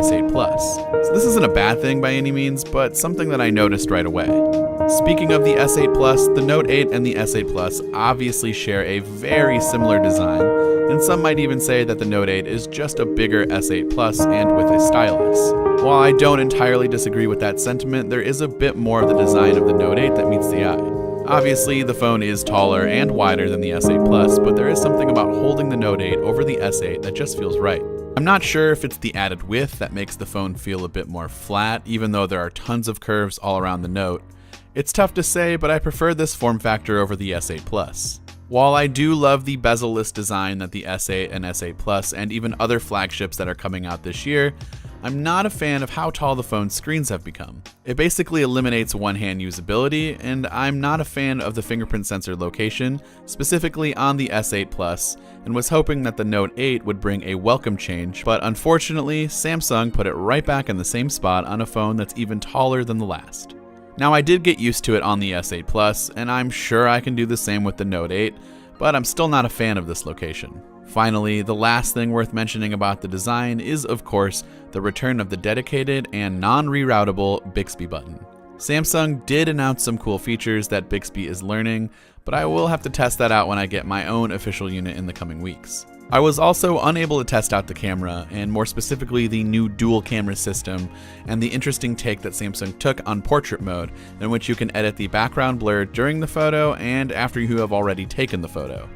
S8 Plus. So this isn't a bad thing by any means, but something that I noticed right away. Speaking of the S8 Plus, the Note 8 and the S8 Plus obviously share a very similar design, and some might even say that the Note 8 is just a bigger S8 Plus and with a stylus. While I don't entirely disagree with that sentiment, there is a bit more of the design of the Note 8 that meets the eye. Obviously, the phone is taller and wider than the S8 Plus, but there is something about holding the Note 8 over the S8 that just feels right. I'm not sure if it's the added width that makes the phone feel a bit more flat, even though there are tons of curves all around the Note. It's tough to say, but I prefer this form factor over the S8 Plus. While I do love the bezel-less design that the S8 and S8 Plus and even other flagships that are coming out this year, I'm not a fan of how tall the phone's screens have become. It basically eliminates one-hand usability, and I'm not a fan of the fingerprint sensor location, specifically on the S8 Plus, and was hoping that the Note 8 would bring a welcome change, but unfortunately, Samsung put it right back in the same spot on a phone that's even taller than the last. Now, I did get used to it on the S8 Plus, and I'm sure I can do the same with the Note 8, but I'm still not a fan of this location. Finally, the last thing worth mentioning about the design is, of course, the return of the dedicated and non-reroutable Bixby button. Samsung did announce some cool features that Bixby is learning, but I will have to test that out when I get my own official unit in the coming weeks. I was also unable to test out the camera, and more specifically the new dual camera system, and the interesting take that Samsung took on portrait mode, in which you can edit the background blur during the photo and after you have already taken the photo.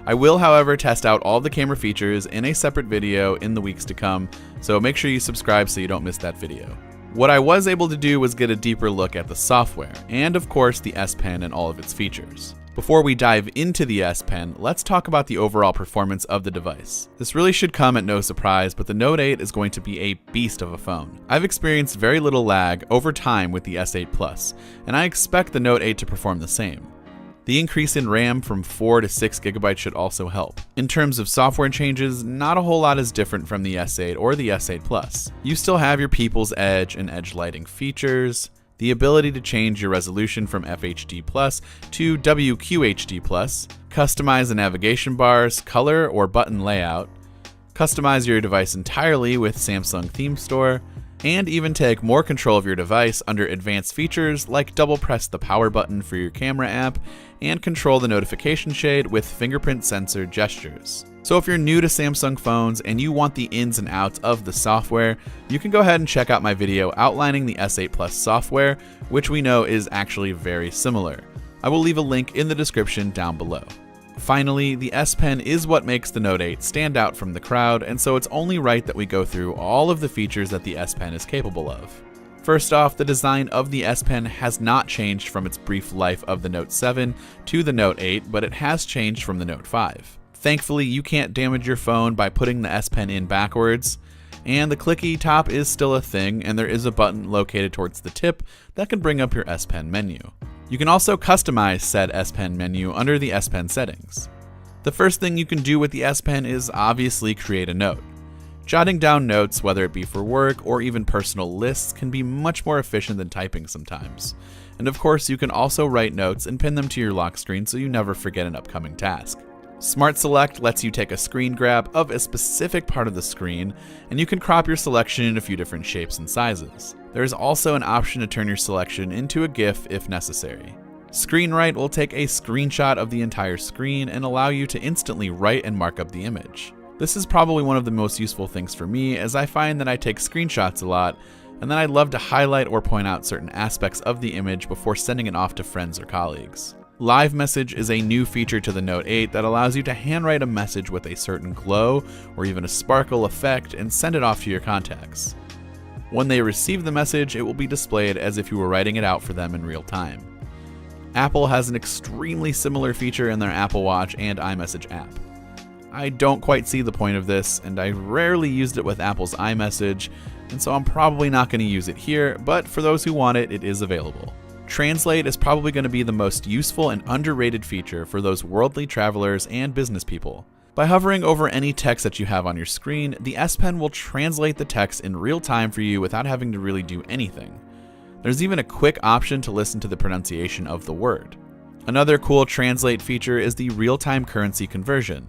I will, however, test out all the camera features in a separate video in the weeks to come, so make sure you subscribe so you don't miss that video. What I was able to do was get a deeper look at the software, and of course the S Pen and all of its features. Before we dive into the S Pen, let's talk about the overall performance of the device. This really should come at no surprise, but the Note 8 is going to be a beast of a phone. I've experienced very little lag over time with the S8 Plus, and I expect the Note 8 to perform the same. The increase in RAM from 4 to 6 GB should also help. In terms of software changes, not a whole lot is different from the S8 or the S8 Plus. You still have your People's Edge and Edge lighting features, the ability to change your resolution from FHD Plus to WQHD Plus, customize the navigation bars, color, or button layout, customize your device entirely with Samsung Theme Store, and even take more control of your device under advanced features like double press the power button for your camera app and control the notification shade with fingerprint sensor gestures. So if you're new to Samsung phones and you want the ins and outs of the software, you can go ahead and check out my video outlining the S8 Plus software, which we know is actually very similar. I will leave a link in the description down below. Finally, the S Pen is what makes the Note 8 stand out from the crowd, and so it's only right that we go through all of the features that the S Pen is capable of. First off, the design of the S Pen has not changed from its brief life of the Note 7 to the Note 8, but it has changed from the Note 5. Thankfully, you can't damage your phone by putting the S Pen in backwards, and the clicky top is still a thing, and there is a button located towards the tip that can bring up your S Pen menu. You can also customize said S Pen menu under the S Pen settings. The first thing you can do with the S Pen is obviously create a note. Jotting down notes, whether it be for work or even personal lists, can be much more efficient than typing sometimes. And of course, you can also write notes and pin them to your lock screen so you never forget an upcoming task. Smart Select lets you take a screen grab of a specific part of the screen, and you can crop your selection in a few different shapes and sizes. There is also an option to turn your selection into a GIF if necessary. Screen Write will take a screenshot of the entire screen and allow you to instantly write and mark up the image. This is probably one of the most useful things for me, as I find that I take screenshots a lot, and then I'd love to highlight or point out certain aspects of the image before sending it off to friends or colleagues. Live Message is a new feature to the Note 8 that allows you to handwrite a message with a certain glow or even a sparkle effect and send it off to your contacts. When they receive the message, it will be displayed as if you were writing it out for them in real time. Apple has an extremely similar feature in their Apple Watch and iMessage app. I don't quite see the point of this, and I rarely used it with Apple's iMessage, and so I'm probably not going to use it here, but for those who want it, it is available. Translate is probably going to be the most useful and underrated feature for those worldly travelers and business people. By hovering over any text that you have on your screen, the S Pen will translate the text in real time for you without having to really do anything. There's even a quick option to listen to the pronunciation of the word. Another cool translate feature is the real-time currency conversion.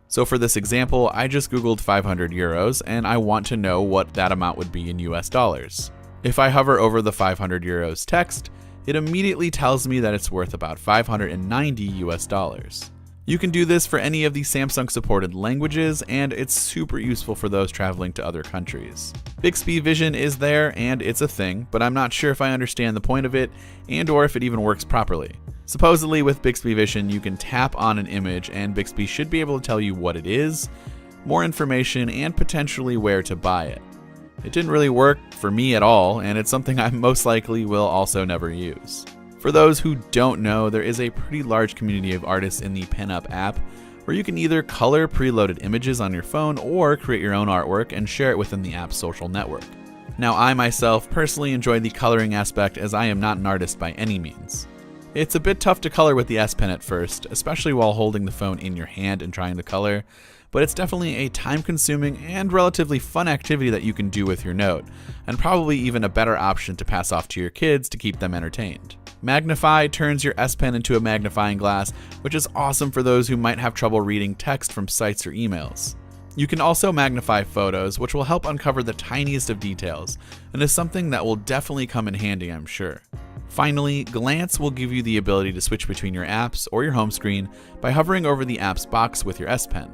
So for this example, I just Googled 500 euros and I want to know what that amount would be in US dollars. If I hover over the 500 euros text, it immediately tells me that it's worth about 590 US dollars. You can do this for any of the Samsung supported languages, and it's super useful for those traveling to other countries. Bixby Vision is there and it's a thing, but I'm not sure if I understand the point of it and or if it even works properly. Supposedly with Bixby Vision, you can tap on an image and Bixby should be able to tell you what it is, more information, and potentially where to buy it. It didn't really work for me at all, and it's something I most likely will also never use. For those who don't know, there is a pretty large community of artists in the Pinup app, where you can either color preloaded images on your phone or create your own artwork and share it within the app's social network. Now, I myself personally enjoy the coloring aspect, as I am not an artist by any means. It's a bit tough to color with the S Pen at first, especially while holding the phone in your hand and trying to color, but it's definitely a time-consuming and relatively fun activity that you can do with your Note, and probably even a better option to pass off to your kids to keep them entertained. Magnify turns your S Pen into a magnifying glass, which is awesome for those who might have trouble reading text from sites or emails. You can also magnify photos, which will help uncover the tiniest of details, and is something that will definitely come in handy, I'm sure. Finally, Glance will give you the ability to switch between your apps or your home screen by hovering over the app's box with your S Pen.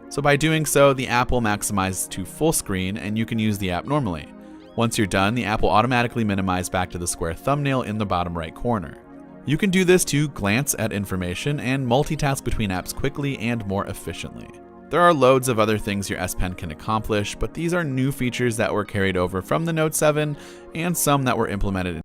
So by doing so, the app will maximize to full screen and you can use the app normally. Once you're done, the app will automatically minimize back to the square thumbnail in the bottom right corner. You can do this to glance at information and multitask between apps quickly and more efficiently. There are loads of other things your S Pen can accomplish, but these are new features that were carried over from the Note 7 and some that were implemented